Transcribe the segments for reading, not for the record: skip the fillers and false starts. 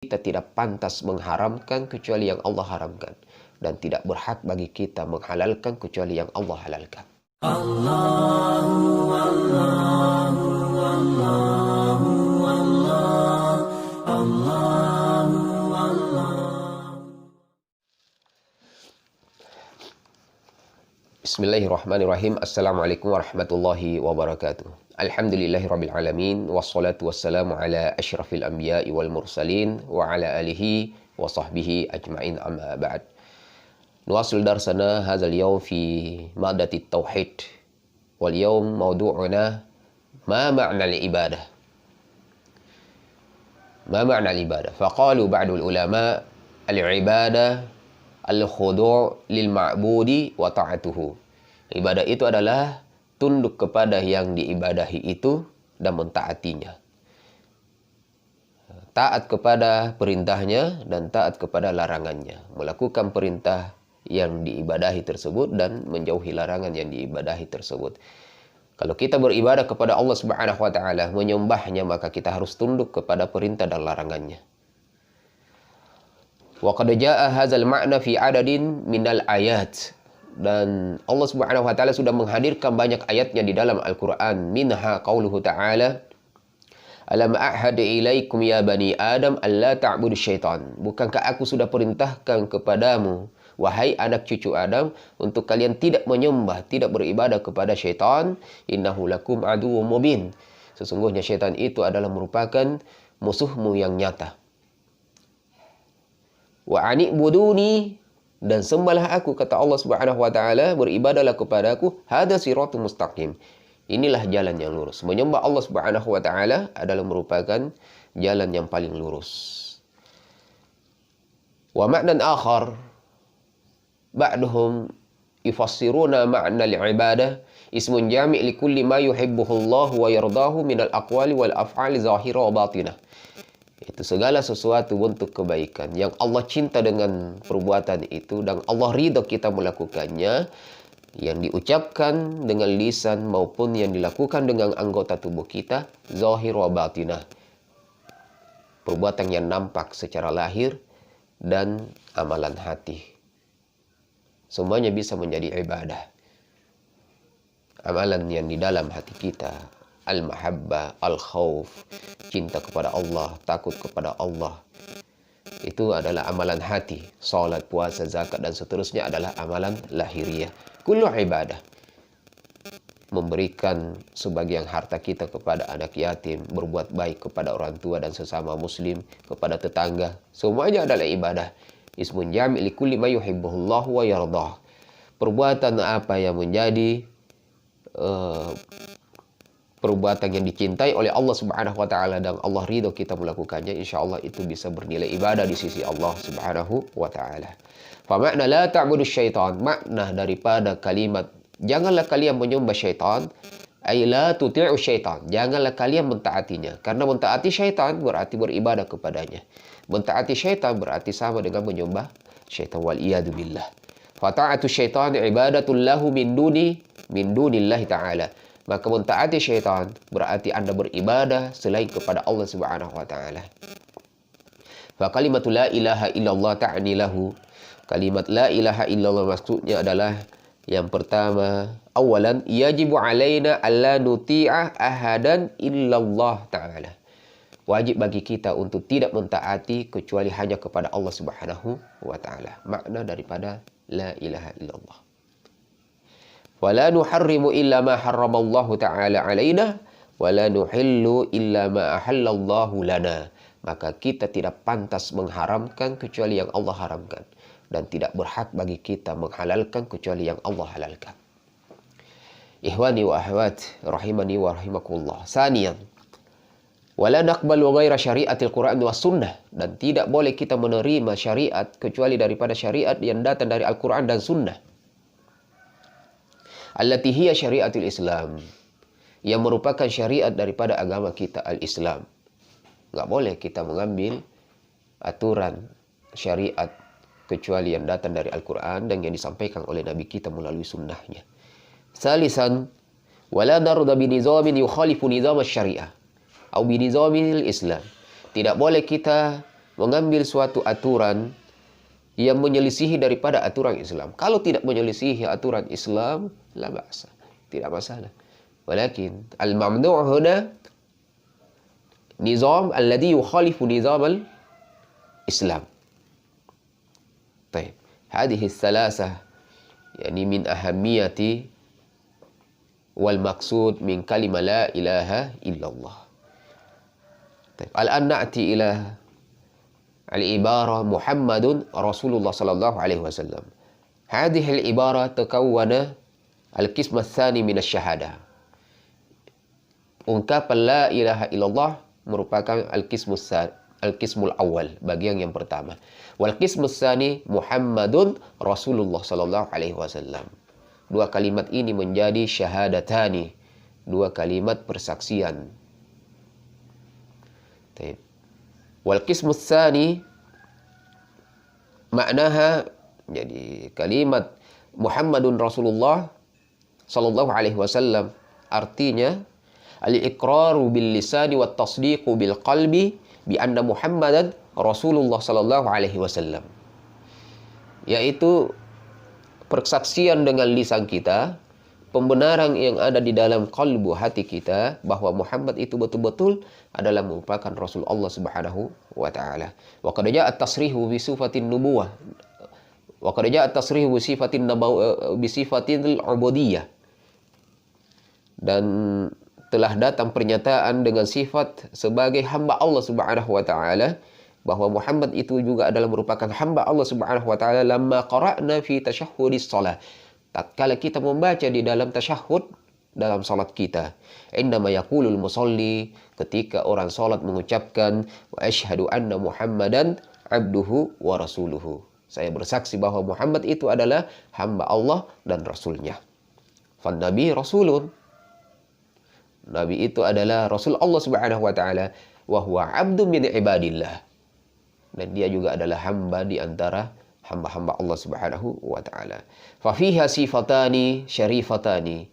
kita tidak pantas mengharamkan kecuali yang Allah haramkan, dan tidak berhak bagi kita menghalalkan kecuali yang Allah halalkan. Allahu Allahu Allahu Allah Allahu Allah. Bismillahirrahmanirrahim. Assalamualaikum warahmatullahi wabarakatuh. Alhamdulillahirabbil alamin, wassalatu wassalamu ala asyrafil anbiya'i wal mursalin wa ala alihi wa sahbihi ajma'in, amma ba'd. Nuwasil darsana hadzal yawm fi madatit tauhid. Wal yawm mawdu'una ma ma'na al-ibadah. Ma ma'na al-ibadah? Faqalu ba'dul ulama al-ibadah al-khudu' lil ma'budi wa ta'atuhu. Ibadah itu adalah tunduk kepada yang diibadahi itu dan mentaatinya. Taat kepada perintahnya dan taat kepada larangannya. Melakukan perintah yang diibadahi tersebut dan menjauhi larangan yang diibadahi tersebut. Kalau kita beribadah kepada Allah Subhanahu wa taala, menyembahnya, maka kita harus tunduk kepada perintah dan larangannya. Wa qad jaa'a hadzal ma'na fi 'adadin minal ayat. Dan Allah Subhanahu wa taala sudah menghadirkan banyak ayatnya di dalam Al-Qur'an. Minha qauluhu ta'ala, alam a'had ilaikum ya bani Adam alla ta'budu syaitan. Bukankah aku sudah perintahkan kepadamu, wahai anak cucu Adam, untuk kalian tidak menyembah, tidak beribadah kepada syaitan. Innahu lakum aduwwum mubin. Sesungguhnya syaitan itu adalah merupakan musuhmu yang nyata. Wa ani'buduni, dan sembahlah aku, kata Allah Subhanahu wa taala, beribadahlah kepadaku, hadza siratul mustaqim. Inilah jalan yang lurus. Menyembah Allah Subhanahu wa taala adalah merupakan jalan yang paling lurus. Wa ma'nan akhar ba'duhum yufassiruna ma'na al-ibadah ismun jami' li kulli ma yuhibbuhu Allah wa yardahu min al-aqwali wal af'ali zahira wa batinah. Itu segala sesuatu bentuk kebaikan yang Allah cinta dengan perbuatan itu dan Allah ridha kita melakukannya, yang diucapkan dengan lisan maupun yang dilakukan dengan anggota tubuh kita, zahir wa batinah. Perbuatan yang nampak secara lahir dan amalan hati. Semuanya bisa menjadi ibadah. Amalan yang di dalam hati kita, al-mahabbah, al-khawf, cinta kepada Allah, takut kepada Allah, itu adalah amalan hati. Salat, puasa, zakat, dan seterusnya adalah amalan lahiriah. Kullu ibadah. Memberikan sebagian harta kita kepada anak yatim, berbuat baik kepada orang tua dan sesama muslim, kepada tetangga, semuanya adalah ibadah. Ismun jami' li kulli ma yuhibbuhullahu wa yardah. Perbuatan apa yang menjadi perbuatan yang dicintai oleh Allah Subhanahu wa taala dan Allah ridho kita melakukannya, insyaallah itu bisa bernilai ibadah di sisi Allah Subhanahu wa taala. Fa makna la ta'budu syaitan, makna daripada kalimat janganlah kalian menyembah syaitan, ay la tuti'u syaitan, janganlah kalian mentaatinya. Karena mentaati syaitan berarti beribadah kepadanya. Mentaati syaitan berarti sama dengan menyembah syaitan, wal iyadu billah. Fa ta'atu syaitan ibadatul lahu min dunillahi ta'ala. Maka mentaati syaitan berarti Anda beribadah selain kepada Allah Subhanahu wa taala. Fa kalimatu la ilaha illallah ta'ni lahu. Kalimat la ilaha illallah maksudnya adalah yang pertama, awalan yajibu alaina alla nuti'a ahadan illallah ta'ala. Wajib bagi kita untuk tidak mentaati kecuali hanya kepada Allah Subhanahu wa taala. Makna daripada la ilaha illallah. Wala nuharrimu illa ma harramallahu ta'ala alaina wala nuhillu illa ma ahallallahu lana. Maka kita tidak pantas mengharamkan kecuali yang Allah haramkan, dan tidak berhak bagi kita menghalalkan kecuali yang Allah halalkan. Ihwani wa ahwat rahimani wa rahimakumullah. Saniyan, wala naqbalu ghaira syariatil Qur'an was sunnah, dan tidak boleh kita menerima syariat kecuali daripada syariat yang datang dari Al-Qur'an dan sunnah. Allati hiya syariatul Islam, yang merupakan syariat daripada agama kita al-Islam. Enggak boleh kita mengambil aturan syariat kecuali yang datang dari Al-Quran dan yang disampaikan oleh Nabi kita melalui sunnahnya. Salisan, wala narda binizamin yukhalifu nizam syariah atau binizamil Islam. Tidak boleh kita mengambil suatu aturan yang menyelisihi daripada aturan Islam. Kalau tidak menyelisihi aturan Islam, la ba'sa, tidak masalah. Walakin al-mamnu' huna nizam alladhi yukhalifu nizam al-Islam. Baik. Hadhihi thalatha yani min ahammiyati wal maqsud min kalimah la ilaha illallah. Baik. Al-an na'ti ila al-ibarah Muhammadun Rasulullah sallallahu alaihi wasallam. Hadhihi al-ibarah takawwana al-qism ats-tsani min asy-syahadah. Ungkapan la ilaha illallah merupakan al-qismul awal, bagian yang pertama. Wal qismus tsani Muhammadun Rasulullah sallallahu alaihi wasallam. Dua kalimat ini menjadi syahadatani, dua kalimat persaksian. Baik. Wal qismus tsani maknaha, jadi kalimat Muhammadun Rasulullah sallallahu alaihi wasallam artinya al-iqraru bil lisani wat tasdiqu bil qalbi bi anna Muhammadan Rasulullah sallallahu alaihi wasallam. Yaitu persaksian dengan lisan kita, pembenaran yang ada di dalam kalbu hati kita bahwa Muhammad itu betul-betul adalah merupakan Rasul Allah Subhanahu wa taala. Wa qad jaa at-tasrihu bi sifatin nubuwah. Wa qad jaa at-tasrihu bi sifatil ubudiyyah. Dan telah datang pernyataan dengan sifat sebagai hamba Allah Subhanahu wa taala, bahwa Muhammad itu juga adalah merupakan hamba Allah Subhanahu wa taala lamma qara'na fi tasyahhudis shalah. Tatkala kita membaca di dalam tasyahud dalam salat kita, indama yaqulul musalli, ketika orang salat mengucapkan wa asyhadu anna Muhammadan abduhu wa rasuluhu. Saya bersaksi bahwa Muhammad itu adalah hamba Allah dan rasulnya. Fan nabi rasulun. Nabi itu adalah Rasul Allah Subhanahu wa taala, wa huwa 'abdun min ibadillah. Dan dia juga adalah hamba di antara hamba-hamba Allah Subhanahu wa taala. Fa fiha sifatani syarifatani.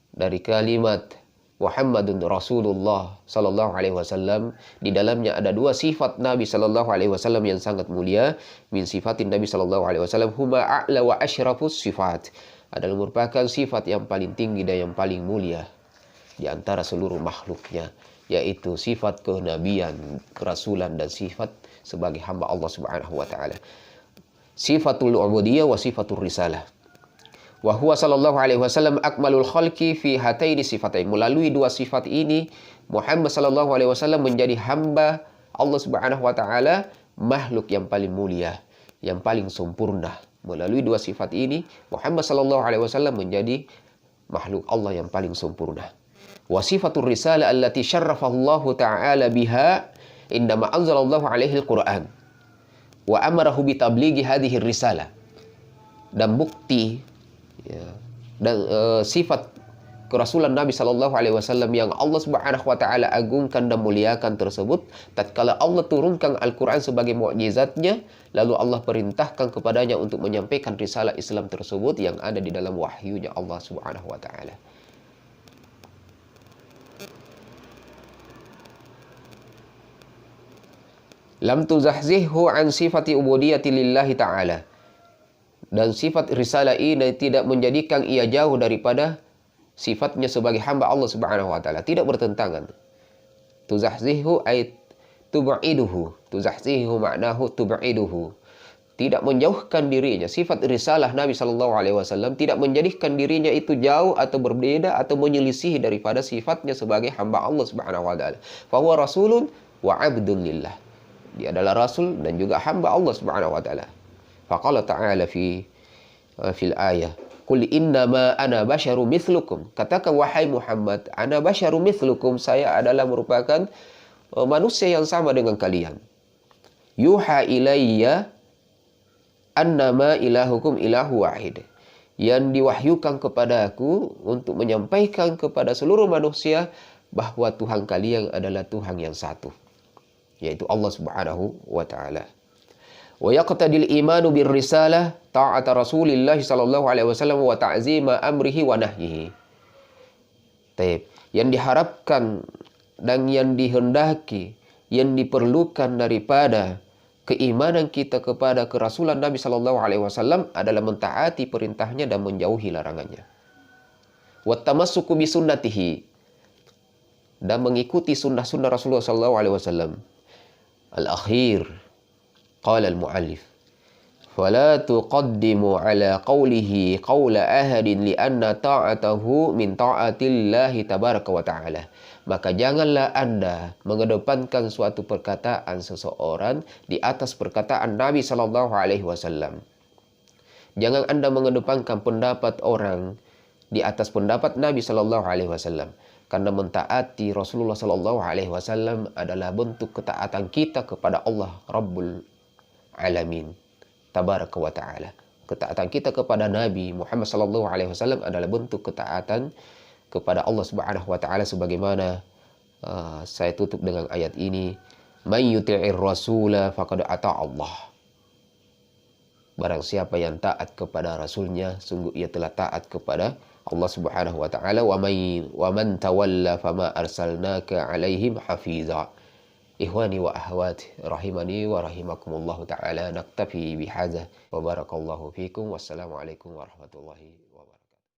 Dari kalimat Muhammadun Rasulullah sallallahu alaihi wasallam, di dalamnya ada dua sifat Nabi sallallahu alaihi wasallam yang sangat mulia. Min sifatin Nabi sallallahu alaihi wasallam huma a'la wa asyrafus sifat. Adalah merupakan sifat yang paling tinggi dan yang paling mulia di antara seluruh makhluknya, yaitu sifat kenabian, kerasulan, dan sifat sebagai hamba Allah Subhanahu wa taala. Sifatul ubudiyyah wa sifatul risalah. Wa huwa sallallahu alaihi wasallam akmalul khalqi fi hataini sifatain. Melalui dua sifat ini Muhammad sallallahu alaihi wasallam menjadi hamba Allah Subhanahu wa taala, makhluk yang paling mulia, yang paling sempurna. Melalui dua sifat ini Muhammad sallallahu alaihi wasallam menjadi makhluk Allah yang paling sempurna. Wa sifatur risalah allati syarrafahu Allah ta'ala biha indama anzalallahu alaihi al-Qur'an wa amarahu bi tablighi hadhihi risalah. Dan bukti ya, dan sifat kerasulan Nabi sallallahu alaihi wasallam yang Allah Subhanahu wa taala agungkan dan muliakan tersebut, tatkala Allah turunkan Al-Qur'an sebagai mukjizatnya, lalu Allah perintahkan kepadanya untuk menyampaikan risalah Islam tersebut yang ada di dalam wahyunya Allah Subhanahu wa taala. Lam tuzahzihhu an sifati ubudiyati lillahi ta'ala. Dan sifat risalah ini tidak menjadikan ia jauh daripada sifatnya sebagai hamba Allah Subhanahu wa taala, tidak bertentangan. Tuzahzihhu ay tub'iduhu. Tuzahzihhu maknahu tub'iduhu. Tidak menjauhkan dirinya. Sifat risalah Nabi sallallahu alaihi wasallam tidak menjadikan dirinya itu jauh atau berbeda atau menyelisih daripada sifatnya sebagai hamba Allah Subhanahu wa taala. Fa huwa rasulun wa 'abdun lillah. Dia adalah rasul dan juga hamba Allah Subhanahu wa taala. Faqala ta'ala fil ayah, "Qul innama ana basyarum mithlukum." Katakan wahai Muhammad, ana basyarum mithlukum, saya adalah merupakan manusia yang sama dengan kalian. Yuha ilayya annama ilahukum ilahu wahid. Yang diwahyukan kepadaku untuk menyampaikan kepada seluruh manusia bahwa Tuhan kalian adalah Tuhan yang satu, yaitu Allah Subhanahu wa taala. Wa yaqtadil imanu bir risalah ta'ata Rasulillah sallallahu alaihi wasallam wa ta'zima amrihi wa nahyihi. Taib. Yang diharapkan dan yang dihendaki yang diperlukan daripada keimanan kita kepada kerasulan Nabi Shallallahu Alaihi Wasallam adalah mentaati perintahnya dan menjauhi larangannya. Wattamassuku bisunnatihi, dan mengikuti sunnah-sunnah Rasulullah Shallallahu Alaihi Wasallam. Al-akhir, qala al-muallif, fala tuqaddimu ala qawlihi qawla ahadin lianna ta'atahu min ta'atillahi tabaraka wa ta'ala. Maka janganlah Anda mengedepankan suatu perkataan seseorang di atas perkataan Nabi Shallallahu Alaihi Wasallam. Jangan Anda mengedepankan pendapat orang di atas pendapat Nabi Shallallahu Alaihi Wasallam. Karena mentaati Rasulullah Shallallahu Alaihi Wasallam adalah bentuk ketaatan kita kepada Allah Rabbul Alamin, Tabaraka wa Ta'ala. Ketaatan kita kepada Nabi Muhammad Shallallahu Alaihi Wasallam adalah bentuk ketaatan kepada Allah Subhanahu Wa Ta'ala, sebagaimana saya tutup dengan ayat ini, "Man yuti'ir rasula faqad ata Allah." Barang siapa yang taat kepada Rasulnya, sungguh ia telah taat kepada Allah Subhanahu wa Ta'ala. Wa man tawalla fama arsalnaka alaihim hafiza. Ikhwani wa akhwati rahimani wa rahimakumullah ta'ala, naktafi bihadza wa barakallahu fikum. Wassalamualaikum warahmatullahi wabarakatuh.